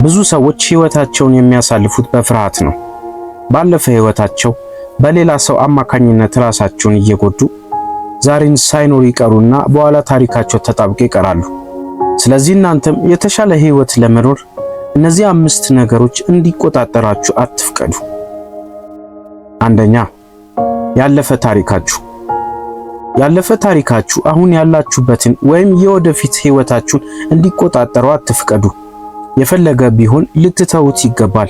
ብዙ ሰዎች ህይወታቸውን የሚያሳልፉት በፍርሃት ነው። ባለፈ ህይወታቸው በሌላ ሰው አማካኝነት ራሳቸውን እየጎዱ ዛሬን ሳይኖር ይቀሩና በኋላ ታሪካቸው ተጣብቀው ይቀራሉ። ስለዚህ እናንተም የተሻለ ህይወት ለመኖር እነዚህ 5 ነገሮች እንዲቆጣጠራችሁ አትፍቀዱ። አንደኛ፣ ያለፈ ታሪካችሁ። ያለፈ ታሪካችሁ አሁን ያላችሁበትን ወይም የወደፊት ህይወታችሁን እንዲቆጣጠሩ አትፍቀዱ። የፈለገ ቢሆን ልትተውት ይገባል።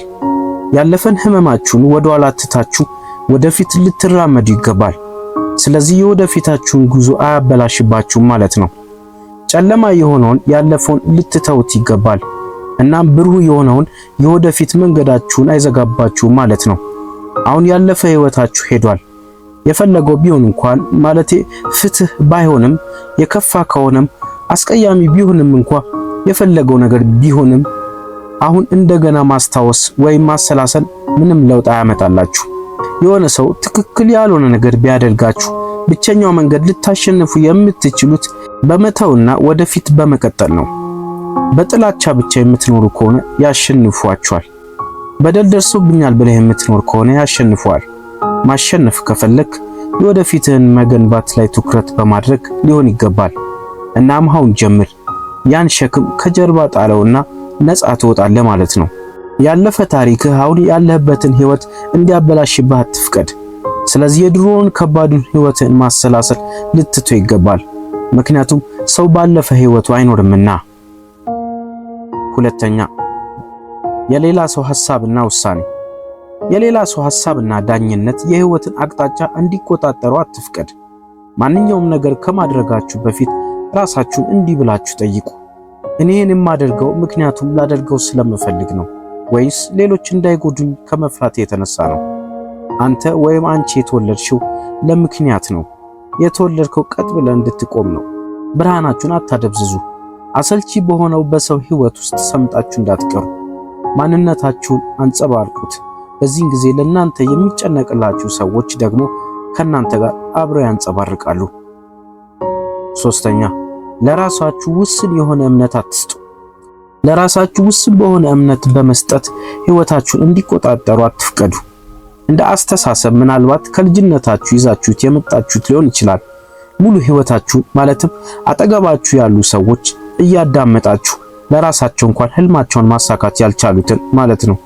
ያለፈን ህመማችሁን ወደ ኋላ ትታችሁ ወደፊት ልትራመዱ ይገባል። ስለዚህ የወደፊታችሁን ጉዞ አያበላሽባችሁም ማለት ነው። ጨለማ የሆነውን ያለፈውን ልትተውት ይገባል። እናም ብሩህ የሆነውን የወደፊት መንገዳችሁን አይዘጋባችሁም ማለት ነው። አሁን ያለፈ ህይወታችሁ ሄዷል። የፈለገው ቢሆን እንኳን ማለቴ ፍትህ ባይሆንም የከፋ ከሆነም አስቀያሚ ቢሆንም እንኳን የፈለገው ነገር ቢሆንም አሁን እንደገና ማስታወስ ወይም ማሰላሰል ምንም ለውጥ አያመጣላችሁ። የሆነ ሰው ትክክል ያልሆነ ነገር ቢያደርጋችሁ ብቸኛው መንገድ ልታሸንፉ የምትችሉት በመተውና ወደፊት በመቀጠል ነው። በጥላቻ ብቻ የምትኖሩ ከሆነ ያሸንፏችኋል። በደል ደርሶብኛል ብለህ የምትኖር ከሆነ ያሸንፈዋል። ማሸነፍ ከፈለክ የወደፊትህን መገንባት ላይ ትኩረት በማድረግ ሊሆን ይገባል። እናም አሁን ጀምር። ያን ሸክም ከጀርባ ጣለውና ነፃ ትወጣለህ ማለት ነው። ያለፈ ታሪክህ አሁን ያለህበትን ህይወት እንዲያበላሽብህ አትፍቀድ። ስለዚህ የድሮውን ከባዱን ህይወትን ማሰላሰል ልትተው ይገባል። ምክንያቱም ሰው ባለፈ ህይወቱ አይኖርምና። ሁለተኛ፣ የሌላ ሰው ሐሳብና ውሳኔ። የሌላ ሰው ሐሳብና ዳኝነት የህይወትን አቅጣጫ እንዲቆጣጠሩ አትፍቀድ። ማንኛውም ነገር ከማድረጋችሁ በፊት ራሳችሁን እንዲህ ብላችሁ ጠይቁ። እኔ ይህን የማደርገው ምክንያቱም ላደርገው ስለምፈልግ ነው ወይስ ሌሎች እንዳይጎዱኝ ከመፍራት የተነሳ ነው? አንተ ወይም አንቺ የተወለድሽው ለምክንያት ነው። የተወለድከው ቀጥ ብለህ እንድትቆም ነው። ብርሃናችሁን አታደብዝዙ። አሰልቺ በሆነው በሰው ህይወት ውስጥ ሰምጣችሁ እንዳትቀሩ። ማንነታችሁን አንጸባርቁት። በዚህን ጊዜ ለእናንተ የሚጨነቅላችሁ ሰዎች ደግሞ ከእናንተ ጋር አብረው ያንጸባርቃሉ። ሶስተኛ፣ ለራሳችሁ ውስን የሆነ እምነት አትስጡ። ለራሳችሁ ውስን በሆነ እምነት በመስጠት ህይወታችሁን እንዲቆጣጠሩ አትፍቀዱ። እንደ አስተሳሰብ ምናልባት ከልጅነታችሁ ይዛችሁት የመጣችሁት ሊሆን ይችላል። ሙሉ ህይወታችሁ ማለትም አጠገባችሁ ያሉ ሰዎች እያዳመጣችሁ ለራሳቸው እንኳን ህልማቸውን ማሳካት ያልቻሉትን ማለት ነው።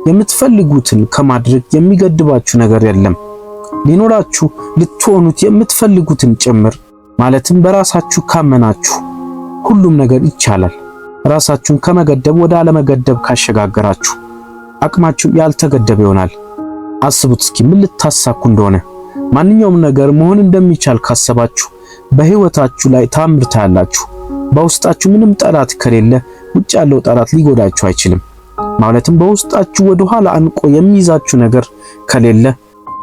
የምትፈልጉትን ከማድረግ የሚገድባችሁ ነገር የለም። ሊኖራችሁ ልትሆኑት የምትፈልጉትን ጭምር ማለትም በራሳችሁ ካመናችሁ ሁሉም ነገር ይቻላል። ራሳችሁን ከመገደብ ወደ አለመገደብ ካሸጋገራችሁ አቅማችሁ ያልተገደበ ይሆናል። አስቡት እስኪ ምን ልታሳኩ እንደሆነ። ማንኛውም ነገር መሆን እንደሚቻል ካሰባችሁ በህይወታችሁ ላይ ታምር ታያላችሁ። በውስጣችሁ ምንም ጠላት ከሌለ ውጭ ያለው ጠላት ሊጎዳችሁ አይችልም። ማለትም በውስጣችሁ ወደ ኋላ አንቆ የሚይዛችሁ ነገር ከሌለ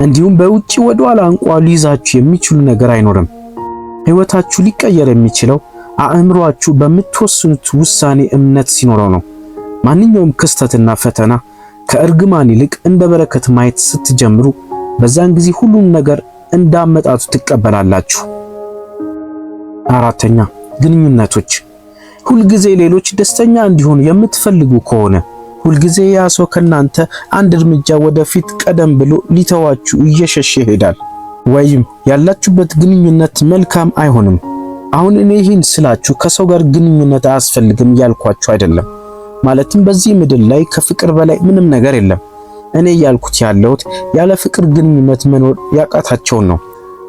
እንዲሁም በውጪ ወደ ኋላ አንቆ ሊይዛችሁ የሚችሉ ነገር አይኖርም። ህይወታችሁ ሊቀየር የሚችለው አእምሮአችሁ በምትወስኑት ውሳኔ እምነት ሲኖረው ነው። ማንኛውም ክስተትና ፈተና ከእርግማን ይልቅ እንደ በረከት ማየት ስትጀምሩ በዛን ጊዜ ሁሉም ነገር እንዳመጣጡ ትቀበላላችሁ። አራተኛ፣ ግንኙነቶች። ሁልጊዜ ሌሎች ደስተኛ እንዲሆኑ የምትፈልጉ ከሆነ ሁልጊዜ ያ ሰው ከናንተ አንድ እርምጃ ወደፊት ቀደም ብሎ ሊተዋችሁ እየሸሸ ይሄዳል። ወይም ያላችሁበት ግንኙነት መልካም አይሆንም። አሁን እኔ ይህን ስላችሁ ከሰው ጋር ግንኙነት አያስፈልግም እያልኳችሁ አይደለም። ማለትም በዚህ ምድር ላይ ከፍቅር በላይ ምንም ነገር የለም። እኔ እያልኩት ያለሁት ያለ ፍቅር ግንኙነት መኖር ያቃታቸውን ነው።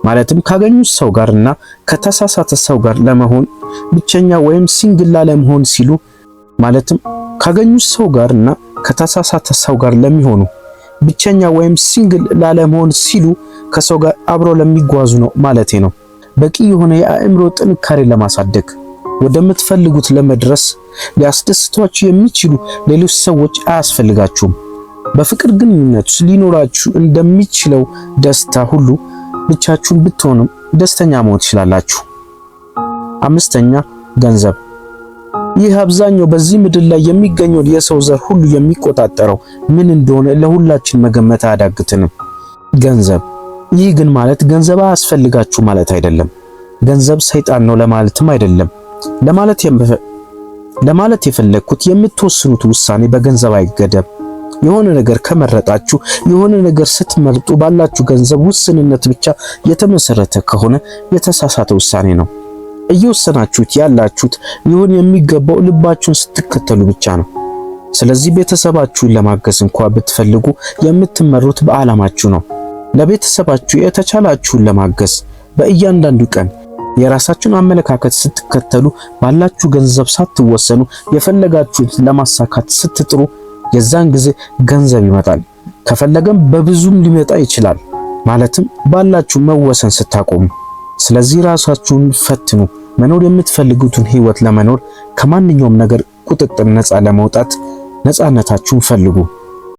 ማለትም ካገኙት ሰው ጋርና ከተሳሳተ ሰው ጋር ለመሆን ብቸኛ ወይም ሲንግል ላለመሆን ሲሉ ማለትም ካገኙት ሰው ጋርና ከተሳሳተ ሰው ጋር ለሚሆኑ ብቸኛ ወይም ሲንግል ላለመሆን ሲሉ ከሰው ጋር አብረው ለሚጓዙ ነው ማለቴ ነው። በቂ የሆነ የአእምሮ ጥንካሬ ለማሳደግ ወደምትፈልጉት ለመድረስ ሊያስደስቷችሁ የሚችሉ ሌሎች ሰዎች አያስፈልጋችሁም። በፍቅር ግንኙነት ውስጥ ሊኖራችሁ እንደሚችለው ደስታ ሁሉ ብቻችሁን ብትሆኑም ደስተኛ መሆን ትችላላችሁ። አምስተኛ፣ ገንዘብ። ይህ አብዛኛው በዚህ ምድር ላይ የሚገኘው የሰው ዘር ሁሉ የሚቆጣጠረው ምን እንደሆነ ለሁላችን መገመት አያዳግተንም። ገንዘብ። ይህ ግን ማለት ገንዘብ አያስፈልጋችሁ ማለት አይደለም። ገንዘብ ሰይጣን ነው ለማለትም አይደለም። ለማለት የፈለኩት የምትወስኑት ውሳኔ በገንዘብ አይገደብ። የሆነ ነገር ከመረጣችሁ የሆነ ነገር ስትመርጡ ባላችሁ ገንዘብ ውስንነት ብቻ የተመሰረተ ከሆነ የተሳሳተ ውሳኔ ነው። እየወሰናችሁት ያላችሁት ሊሆን የሚገባው ልባችሁን ስትከተሉ ብቻ ነው። ስለዚህ ቤተሰባችሁን ለማገዝ እንኳን ብትፈልጉ የምትመሩት በዓላማችሁ ነው። ለቤተሰባችሁ የተቻላችሁን ለማገዝ በእያንዳንዱ ቀን የራሳችሁን አመለካከት ስትከተሉ ባላችሁ ገንዘብ ሳትወሰኑ የፈለጋችሁት ለማሳካት ስትጥሩ የዛን ጊዜ ገንዘብ ይመጣል። ከፈለገም በብዙም ሊመጣ ይችላል። ማለትም ባላችሁ መወሰን ስታቆሙ። ስለዚህ ራሳችሁን ፈትኑ። መኖር የምትፈልጉትን ህይወት ለመኖር ከማንኛውም ነገር ቁጥጥር ነፃ ለመውጣት ነፃነታችሁን ፈልጉ።